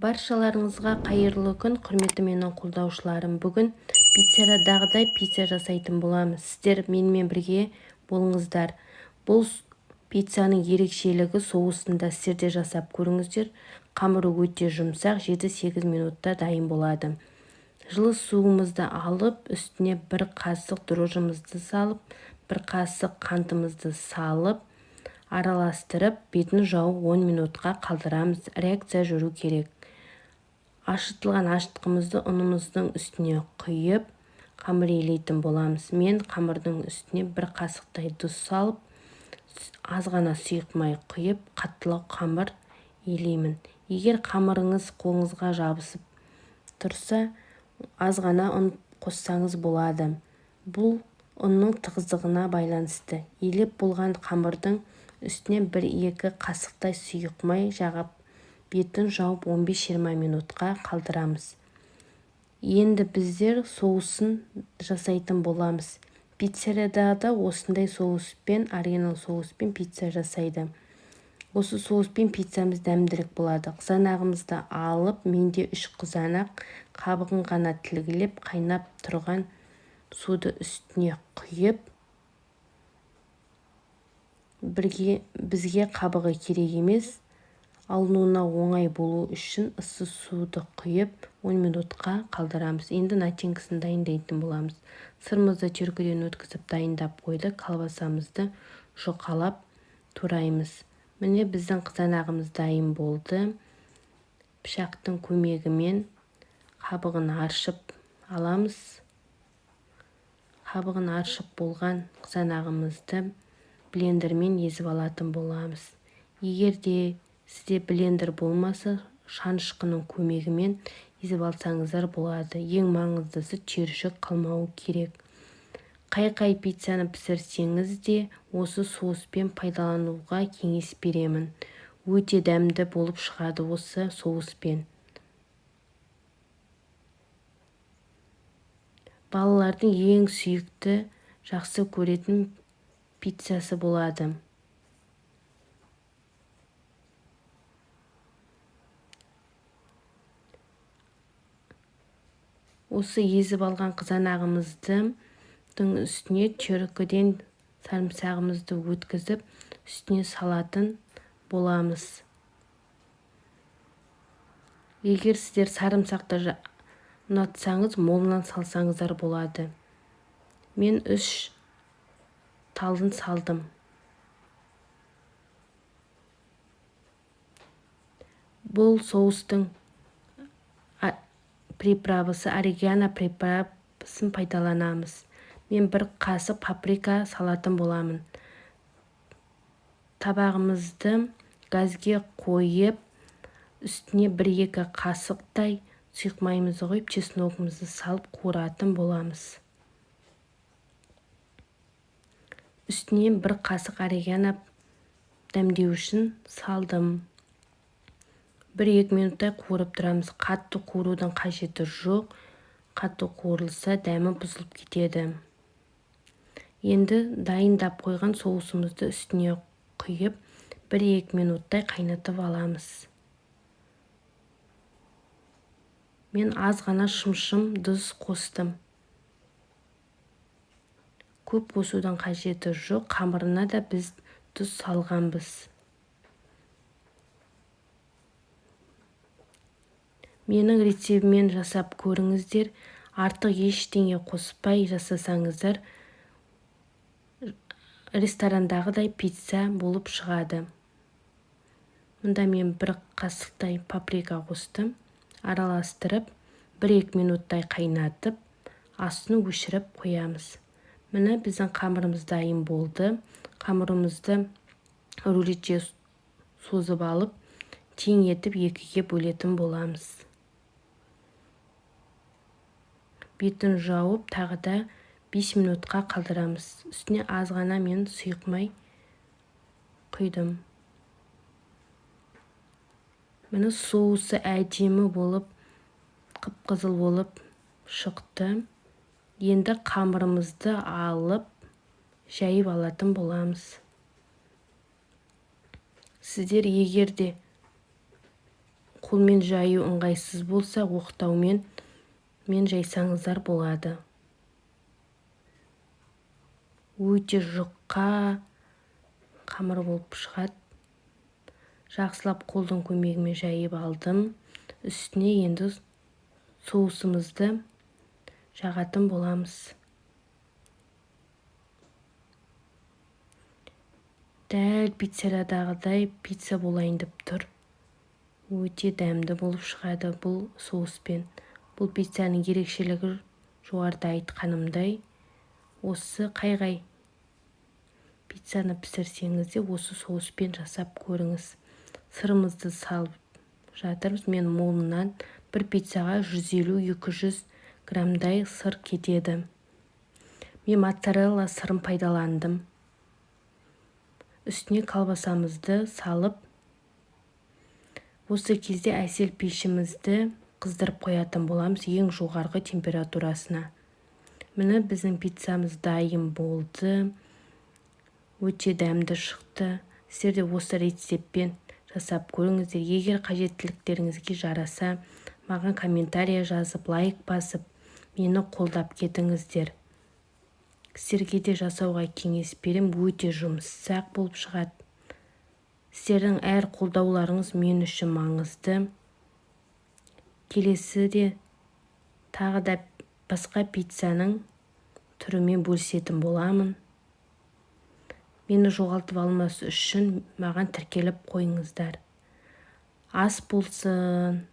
Баршаларыңызға қайырлы күн, құрметті менің қолдаушыларым. Бүгін пиццериядағыдай пицца жасайтын боламыз. Сіздер менімен бірге болыңыздар. Бұл пиццаның ерекшелігі соусында сіздер де жасап көріңіздер. Қамыры өте жұмсақ, 7-8 минутта дайын болады. Жылы суымызды алып, үстіне бір қасық дрожжымызды салып, бір қасық қантымызды салып, араластырып, бетін жауып 10 минутқа қалдырамыз. Реакция жүру керек. Ашытылған ашытқымызды ұнымыздың үстіне құйып, қамыр елейтін боламыз. Мен қамырдың үстіне бір қасықтай тұз салып, аз ғана сұйық май құйып, қаттылау қамыр елеймін. Егер қамырыңыз қолыңызға жабысып тұрса, аз ғана ұн қоссаңыз болады. Бұл ұнның тығыздығына байланысты. Елеп болған қамырдың үстіне 1-2 қасықтай сұйық май жағып, бетін жауып 15-20 минутқа қалдырамыз. Енді біздер соусын жасайтын боламыз. Пиццерияда осындай соуспен, оригинал соуспен пицца жасайды. Осы соуспен пиццамыз дәмдірек болады. Қызанағымызды алып, менде 3 қызанақ, қабығын ғана тілгілеп, қайнап тұрған суды үстіне құйып, бізге қабығы керек емес, алынуына оңай болу үшін ыссы суды құйып 10 минутқа қалдырамыз. Енді начинкасын дайындайтын боламыз. Сырымызды теркіден өткізіп дайындап қойды. Колбасамызды жұқалап тураймыз. Міне біздің қызанағымыз дайын болды. Пышақтың көмегімен қабығын аршып аламыз. Қабығын аршып болған қызанағымызды блендермен езіп алатын боламыз. Егер де сізде блендер болмаса, шанышқының көмегімен езіп алсаңыздар болады. Ең маңыздысы түйіршік қалмауы керек. Қай пиццаны пісірсеңіз де осы соуспен пайдалануға кеңес беремін. Өте дәмді болып шығады осы соуспен. Балалардың ең сүйікті, жақсы көретін пиццасы болады. Осы езіп алған қызанағымыздың үстіне теркіден сарымсағымызды өткізіп, үстіне салатын боламыз. Егер сіздер сарымсақты ұнатсаңыз, молынан салсаңыздар болады. Мен 3 талын салдым. Бұл соустың приправасы, орегано приправасын пайдаланамыз. Мен 1 қасық паприка салатын боламын. Табағымызды газге қойып, үстіне 1-2 қасықтай сұйық майымызды қойып, чесногымызды салып қуыратын боламыз. Үстінен 1 қасық орегано дәмдеу үшін салдым. 1-2 минуттай қуырып тұрамыз. Қатты қуырудың қажеті жоқ. Қатты қуырылса, дәмі бұзылып кетеді. Енді дайындап қойған соусымызды үстіне құйып, 1-2 минуттай қайнатып аламыз. Мен аз ғана шымшым тұз қостым. Көп қосудың қажеті жоқ. Қамырына да біз тұз салғанбыз. Менің рецебіммен жасап көріңіздер. Артық ештеңе қоспай жасасаңыздар, ресторандағыдай пицца болып шығады. Мұнда мен 1 қасықтай паприка қостым. Араластырып, 1-2 минуттай қайнатып, астын өшіріп қоямыз. Міне біздің қамырымыз дайын болды. Қамырымызды рулетке созып алып, тең етіп 2-ге бөлетін боламыз. Бетін жауып, тағы да 5 минутқа қалдырамыз. Үстіне аз ғана мен сұйық май құйдым. Міне соусы әдемі болып, қып-қызыл болып шықты. Енді қамырымызды алып, жайып алатын боламыз. Сіздер егер де қолмен жаю ыңғайсыз болса, оқтаумен жайсаңыздар болады. Өте жұқа қамыр болып шығады. Жақсылап қолдың көмегімен жайып алдым. Үстіне енді соусымызды жағатын боламыз. Дәл пиццериядағыдай пицца болайын деп тұр. Өте дәмді болып шығады бұл соуспен. Бұл пиццаның ерекшелігі жоғарыда айтқанымдай, осы қай пиццаны пісірсеңіз де осы соуспен жасап көріңіз. Сырымызды салып жатырмыз. Мен молынан бір пиццаға 150-200 граммдай сыр кетеді. Мен моцарелла сырын пайдаландым. Үстіне колбасамызды салып, осы кезде әсел пешімізді қыздырып қоятын боламыз ең жоғарғы температурасына. Міне біздің пиццамыз дайын болды. Өте дәмді шықты. Сіздер де осы рецептпен жасап көріңіздер. Егер қажеттіліктеріңізге жараса, маған комментария жазып, лайк басып, мені қолдап кетіңіздер. Сіздерге де жасауға кеңес берем. Өте жұмсақ болып шығады. Сіздердің әр қолдауларыңыз мен үшін маңызды. Келесіде тағы да басқа пиццаның түрімен бөлісетін боламын. Мені жоғалтып алмас үшін маған тіркеліп қойыңыздар. Ас болсын.